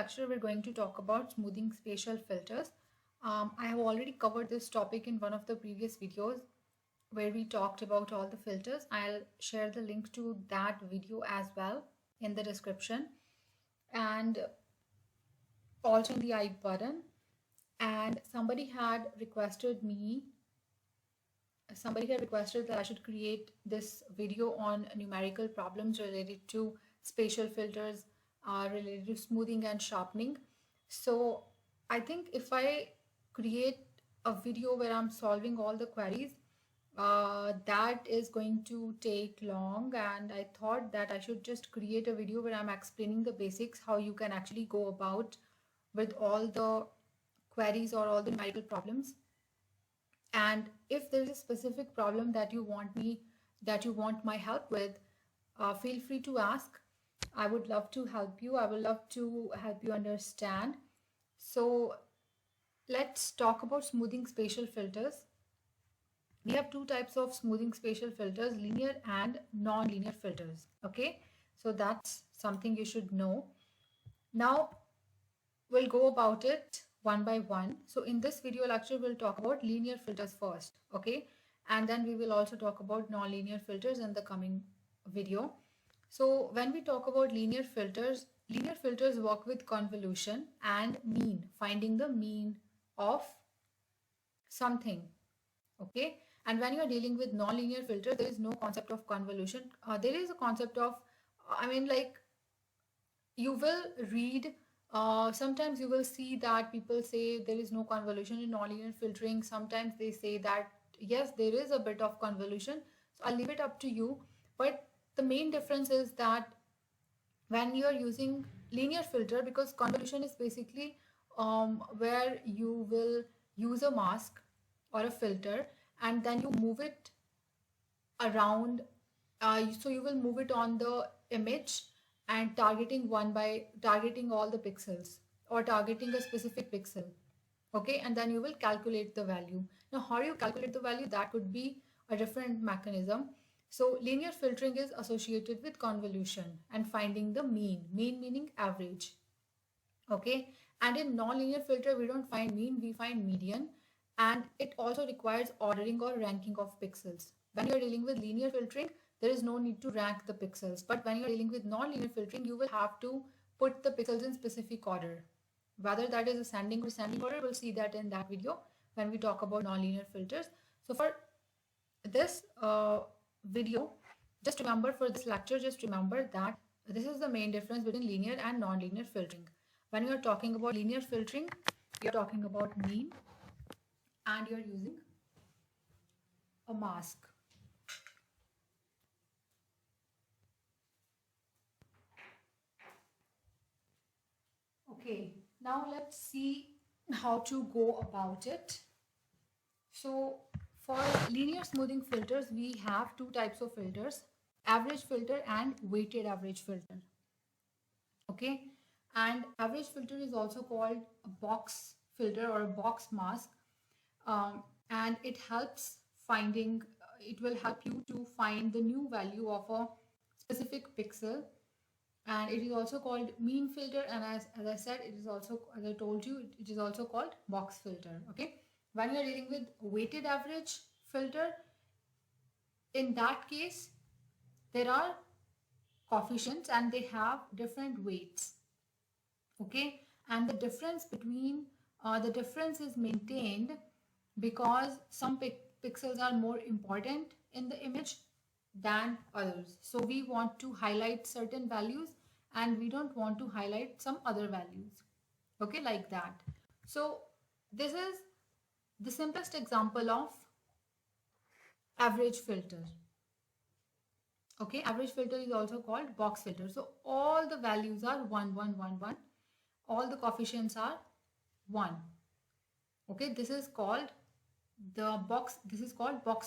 lecture, we're going to talk about smoothing spatial filters. I have already covered this topic in one of the previous videos where we talked about all the filters. I'll share the link to that video as well in the description and also in the I button. And somebody had requested that I should create this video on numerical problems related to spatial filters, related to smoothing and sharpening. So I think if I create a video where I'm solving all the queries, that is going to take long, and I thought that I should just create a video where I'm explaining the basics, how you can actually go about with all the queries or all the numerical problems. And if there's a specific problem that you want my help with, feel free to ask. I would love to help you. I would love to help you understand. So let's talk about smoothing spatial filters. We have two types of smoothing spatial filters, linear and non-linear filters. Okay, so that's something you should know. Now we'll go about it one by one. So in this video lecture, we'll talk about linear filters first, okay? And then we will also talk about non-linear filters in the coming video. So when we talk about linear filters work with convolution and mean, finding the mean of something, okay? And when you are dealing with non-linear filter, there is no concept of convolution. There is a concept of, you will read, sometimes you will see that people say there is no convolution in nonlinear filtering. Sometimes they say that yes, there is a bit of convolution. So I'll leave it up to you. But the main difference is that when you are using linear filter, because convolution is basically where you will use a mask or a filter and then you move it around. So you will move it on the image and targeting all the pixels or targeting a specific pixel, okay, and then you will calculate the value. Now how do you calculate the value? That would be a different mechanism. So linear filtering is associated with convolution and finding the mean meaning average, okay. And in non-linear filter we don't find mean, we find median, and it also requires ordering or ranking of pixels. When you're dealing with linear filtering, there is no need to rank the pixels. But when you're dealing with non-linear filtering, you will have to put the pixels in specific order. Whether that is ascending or descending order, we'll see that in that video when we talk about non-linear filters. So for this video, just remember, for this lecture, just remember that this is the main difference between linear and non-linear filtering. When you're talking about linear filtering, you're talking about mean and you're using a mask. Okay, now let's see how to go about it. So for linear smoothing filters, we have two types of filters, average filter and weighted average filter. Okay, and average filter is also called a box filter or a box mask, and it will help you to find the new value of a specific pixel. And it is also called mean filter, and as I said, it is also, as I told you, it is also called box filter, okay. When you are dealing with weighted average filter, in that case there are coefficients and they have different weights, okay, and the difference is maintained because some pixels are more important in the image than others. So we want to highlight certain values and we don't want to highlight some other values, okay, like that. So this is the simplest example of average filter, okay. Average filter is also called box filter. So all the values are 1 1 1 1, all the coefficients are 1, okay. This is called box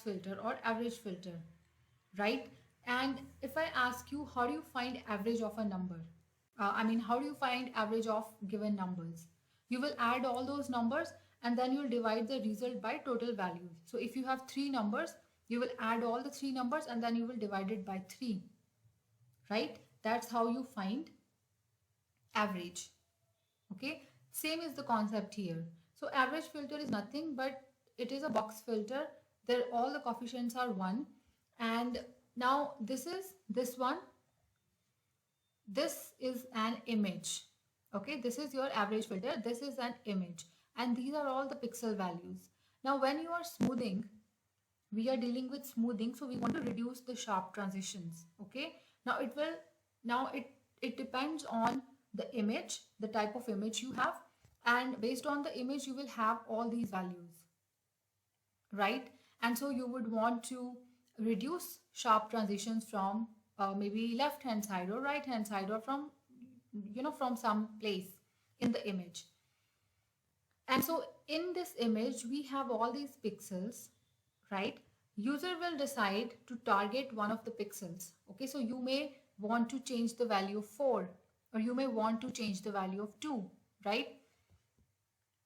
filter or average filter, right? And if I ask you, how do you find average of a number? How do you find average of given numbers? You will add all those numbers and then you'll divide the result by total values. So if you have 3 numbers, you will add all the 3 numbers and then you will divide it by 3, right? That's how you find average. Okay, same is the concept here. So average filter is nothing but it is a box filter. There all the coefficients are 1, and now this one, this is an image. Okay, this is your average filter, this is an image, and these are all the pixel values. Now when you are smoothing, we are dealing with smoothing, so we want to reduce the sharp transitions. Okay, now it depends on the image, the type of image you have, and based on the image you will have all these values, right? And so you would want to reduce sharp transitions from maybe left hand side or right hand side, or from from some place in the image. And so in this image we have all these pixels, right? User will decide to target one of the pixels. Okay, so you may want to change the value of 4, or you may want to change the value of 2, right?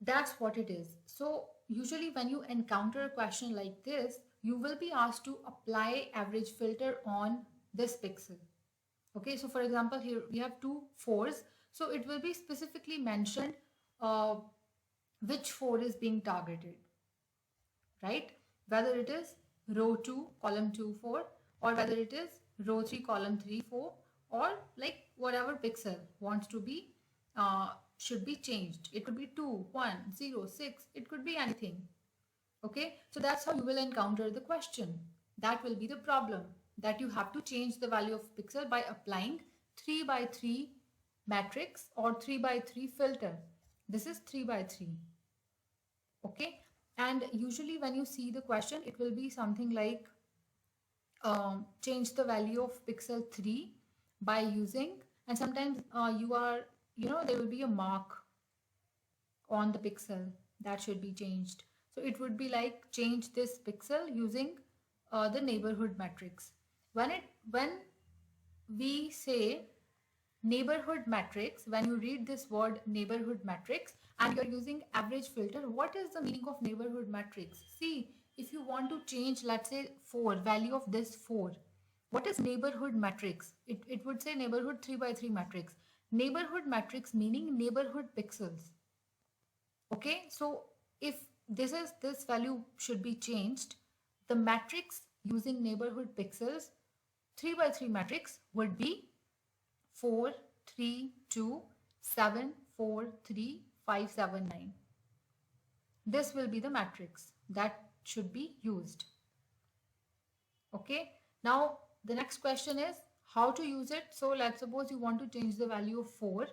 That's what it is. So usually when you encounter a question like this, you will be asked to apply average filter on this pixel. Okay, so for example, here we have two 4s. So it will be specifically mentioned uh, which 4 is being targeted, right? Whether it is row 2, column 2, 4, or whether it is row 3, column 3, 4, or like whatever pixel wants to be should be changed. It could be 2, 1, 0, 6. It could be anything. Okay, so that's how you will encounter the question. That will be the problem, that you have to change the value of pixel by applying 3 by 3 matrix or 3 by 3 filter. This is 3 by 3. Okay, and usually when you see the question, it will be something like change the value of pixel 3 by using, and sometimes there will be a mark on the pixel that should be changed. So it would be like change this pixel using the neighborhood matrix. When we say neighborhood matrix, when you read this word neighborhood matrix and you're using average filter, what is the meaning of neighborhood matrix? See, if you want to change, let's say 4, value of this 4, what is neighborhood matrix? It would say neighborhood 3 by 3 matrix. Neighborhood matrix meaning neighborhood pixels. Okay, so if this value should be changed, the matrix using neighborhood pixels 3 by 3 matrix would be 4, 3, 2, 7, 4, 3, 5, 7, 9. This will be the matrix that should be used. Okay, now the next question is how to use it. So let's suppose you want to change the value of 4,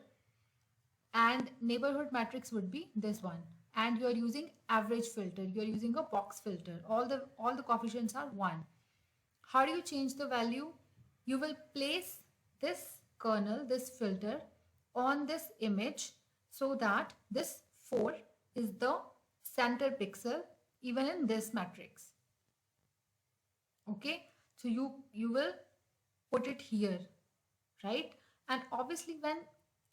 and neighborhood matrix would be this one, and you are using average filter, you are using a box filter, all the coefficients are 1. How do you change the value? You will place this kernel, this filter on this image, so that this 4 is the center pixel even in this matrix. Okay, so you will put it here, right? And obviously when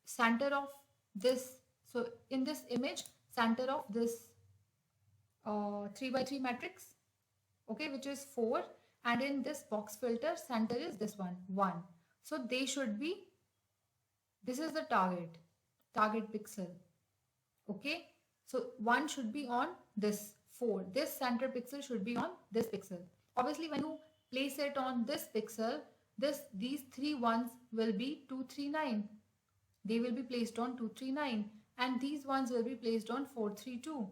center of this, so in this image, center of this 3 by 3 matrix, okay, which is 4, and in this box filter center is this one, 1. So they should be, this is the target pixel. Okay, so 1 should be on this 4, this center pixel should be on this pixel. Obviously when you place it on this pixel, these 3 ones will be 239. They will be placed on 239, and these ones will be placed on 432.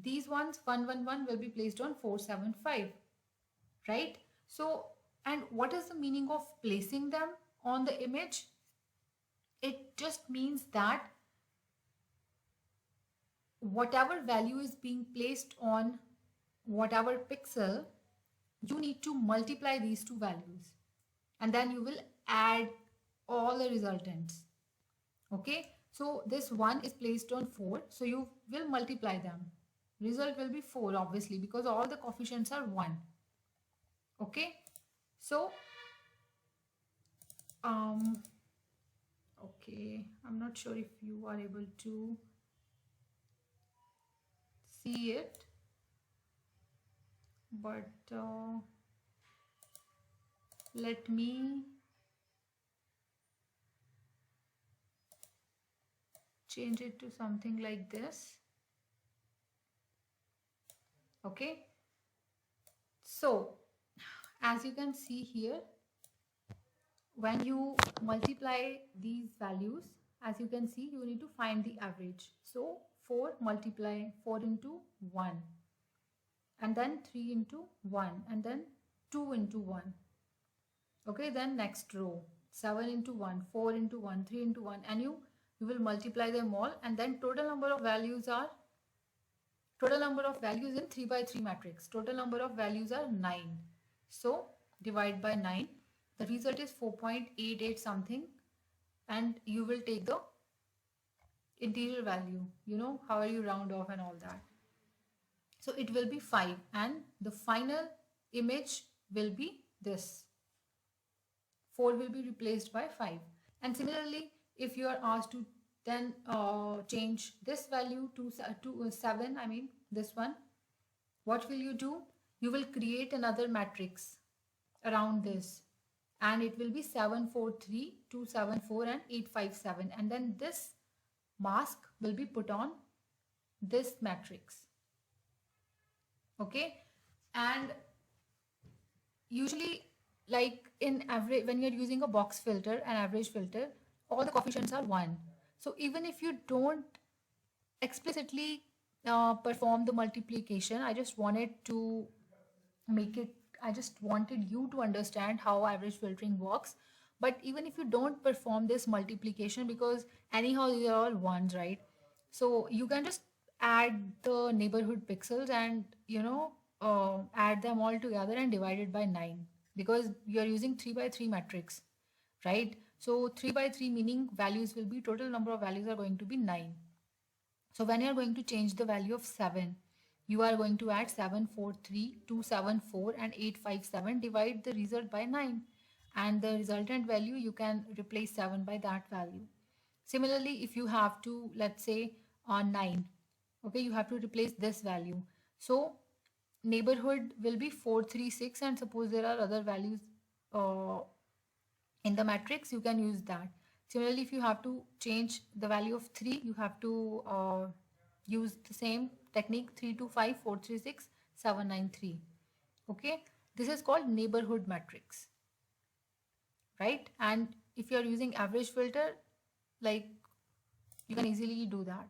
These ones 111 will be placed on 475, right? So, and what is the meaning of placing them on the image? It just means that whatever value is being placed on whatever pixel, you need to multiply these two values, and then you will add all the resultants. Okay, so this 1 is placed on 4, so you will multiply them. Result will be 4 obviously, because all the coefficients are 1. Okay, so okay, I'm not sure if you are able to see it, but let me change it to something like this. Okay, so as you can see here, when you multiply these values, as you can see, you need to find the average. So 4 multiply 4 into 1, and then 3 into 1, and then 2 into 1. Okay, then next row, 7 into 1, 4 into 1, 3 into 1, and you will multiply them all, and then total number of values in 3 by 3 matrix. Total number of values are 9. So divide by 9. The result is 4.88 something, and you will take the interior value. You know how you round off and all that. So it will be 5, and the final image will be this. 4 will be replaced by 5. And similarly, if you are asked to then change this value to 7, I mean this one, what will you do? You will create another matrix around this, and it will be 743, 274, and 857, and then this mask will be put on this matrix. Okay, and usually, like in average, when you're using a box filter, an average filter, all the coefficients are 1. So even if you don't explicitly perform the multiplication, I just wanted you to understand how average filtering works. But even if you don't perform this multiplication, because anyhow these are all ones, right? So you can just add the neighborhood pixels and add them all together and divide it by 9, because you are using 3 by 3 matrix, right? So 3 by 3 meaning values will be, total number of values are going to be 9. So when you are going to change the value of 7, you are going to add 743, 274, and 857, divide the result by 9, and the resultant value you can replace 7 by that value. Similarly, if you have to, let's say, on 9, okay, you have to replace this value. So neighborhood will be 436, and suppose there are other values uh, in the matrix, you can use that. Similarly, if you have to change the value of 3, you have to use the same technique, 325, 436, 793. Okay, this is called neighborhood matrix, right? And if you are using average filter, like, you can easily do that.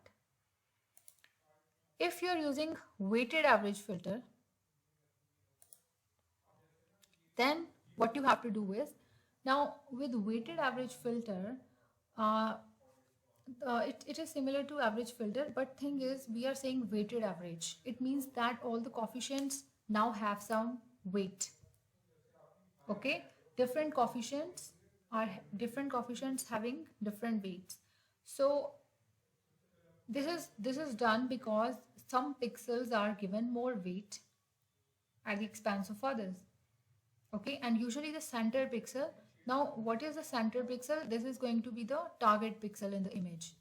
If you are using weighted average filter, then what you have to do is, now with weighted average filter, uh, it is similar to average filter, but thing is, we are saying weighted average. It means that all the coefficients now have some weight. Okay, different coefficients having different weights. So this is done because some pixels are given more weight at the expense of others. Okay, and usually the center pixel, now what is the center pixel? This is going to be the target pixel in the image.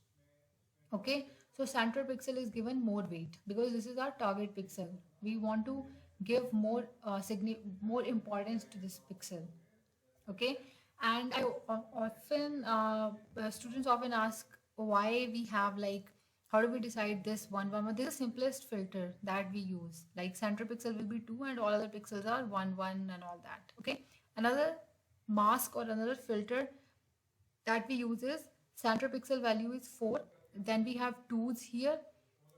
Okay, so center pixel is given more weight because this is our target pixel. We want to give more more importance to this pixel. Okay, and I often students often ask why we have, like, how do we decide this one? This is the simplest filter that we use. Like, center pixel will be 2 and all other pixels are 1 and all that. Okay, another mask or another filter that we use is, center pixel value is 4, then we have 2's here,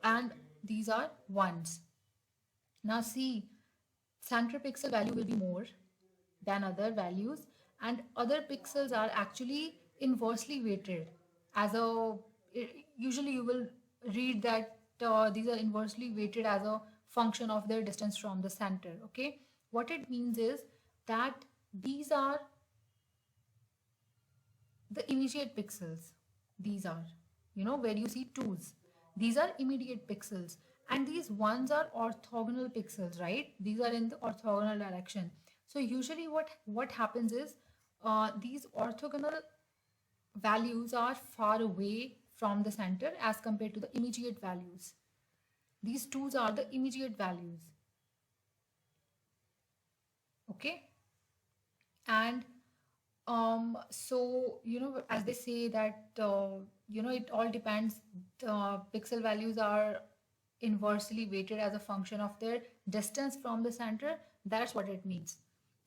and these are 1's. Now see, center pixel value will be more than other values, and other pixels are actually inversely weighted as a, usually you will read that these are inversely weighted as a function of their distance from the center. Okay, what it means is that these are the immediate pixels. These are, where you see 2's, these are immediate pixels, and these 1's are orthogonal pixels, right? These are in the orthogonal direction. So usually what happens is, these orthogonal values are far away from the center as compared to the immediate values. These 2's are the immediate values. Okay, and so as they say that it all depends. The pixel values are inversely weighted as a function of their distance from the center. That's what it means.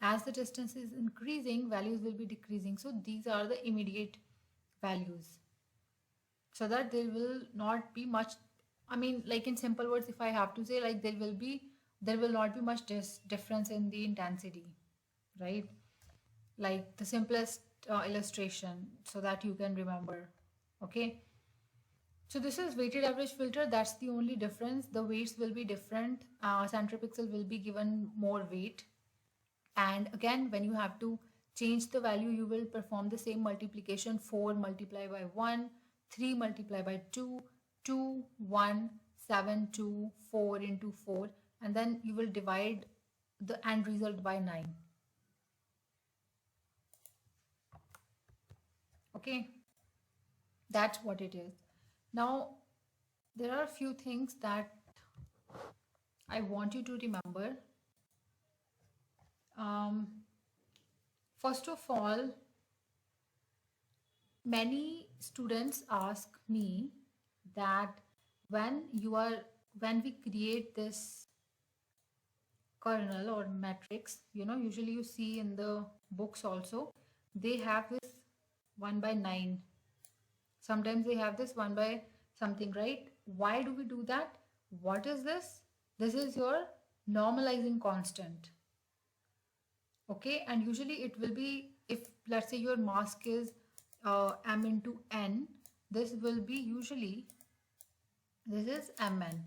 As the distance is increasing, values will be decreasing. So these are the immediate values. So that there will not be much, I mean, like in simple words, if I have to say, like there will not be much difference in the intensity, right? Like the simplest illustration so that you can remember. Okay, so this is weighted average filter. That's the only difference. The weights will be different. Center pixel will be given more weight. And again, when you have to change the value, you will perform the same multiplication: 4 multiplied by 1, 3 multiplied by 2, 2, 1, 7, 2, 4 into 4, and then you will divide the end result by 9. Okay, that's what it is. Now, there are a few things that I want you to remember. Um, First of all, many students ask me that when you are when we create this kernel or matrix, usually you see in the books also, they have this 1 by 9. Sometimes they have this 1 by something, right? Why do we do that? What is this? This is your normalizing constant. Okay, and usually it will be, if let's say your mask is m into n, this will be usually, this is mn,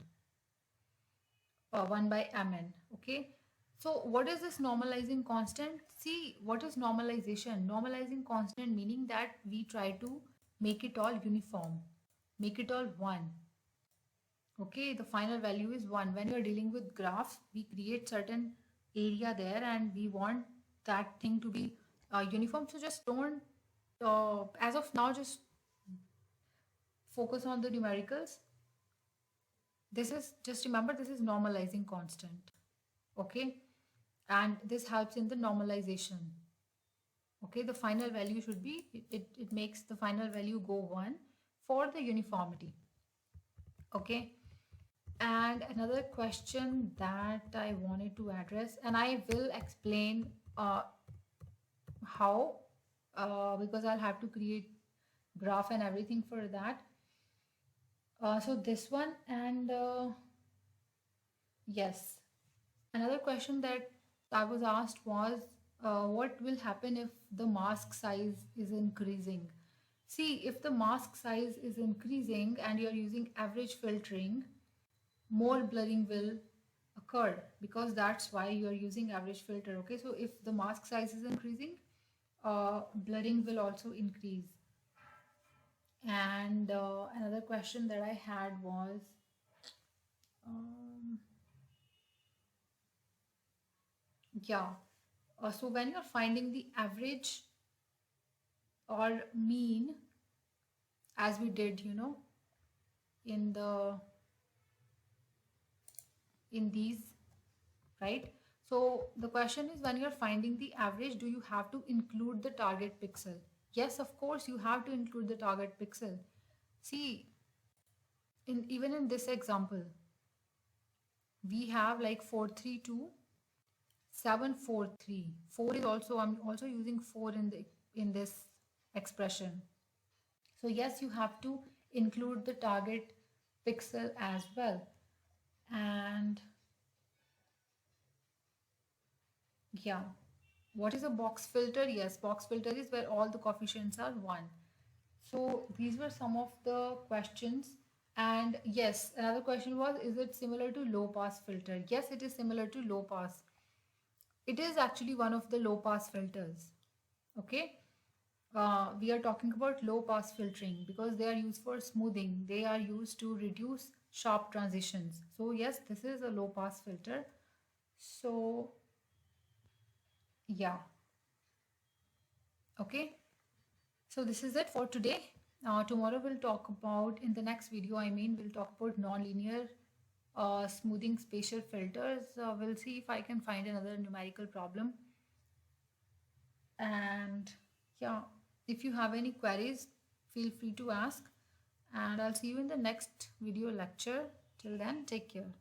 1 by mn. Okay, so what is this normalizing constant? See, what is normalization? Normalizing constant meaning that we try to make it all uniform, make it all 1. Okay, the final value is 1. When you are dealing with graphs, we create certain area there and we want that thing to be uniform. So just don't, as of now, just focus on the numericals. This is, just remember, this is normalizing constant. Okay, and this helps in the normalization. Okay, the final value should be, it makes the final value go 1 for the uniformity. Okay, and another question that I wanted to address, and I will explain how, because I'll have to create graph and everything for that. So this one, and yes, another question that I was asked was, what will happen if the mask size is increasing? See, if the mask size is increasing and you're using average filtering, more blurring will occur, because that's why you're using average filter. Okay, so if the mask size is increasing, blurring will also increase. And another question that I had was, um, yeah, so when you're finding the average or mean, as we did, in the in these, right? So the question is, when you're finding the average, do you have to include the target pixel? Yes, of course, you have to include the target pixel. See, even in this example, we have like 432, 743. 4 is also, I'm also using 4 in this expression. So yes, you have to include the target pixel as well. And yeah, what is a box filter? Yes, box filter is where all the coefficients are 1. So these were some of the questions. And yes, another question was, is it similar to low pass filter? Yes, it is similar to low pass. It is actually one of the low pass filters. Okay, we are talking about low pass filtering because they are used for smoothing. They are used to reduce sharp transitions. So yes, this is a low pass filter. So yeah, okay. So this is it for today. Tomorrow we'll talk about, in the next video, we'll talk about nonlinear smoothing spatial filters. We'll see if I can find another numerical problem. And yeah, if you have any queries, feel free to ask. and I'll see you in the next video lecture. Till then, take care.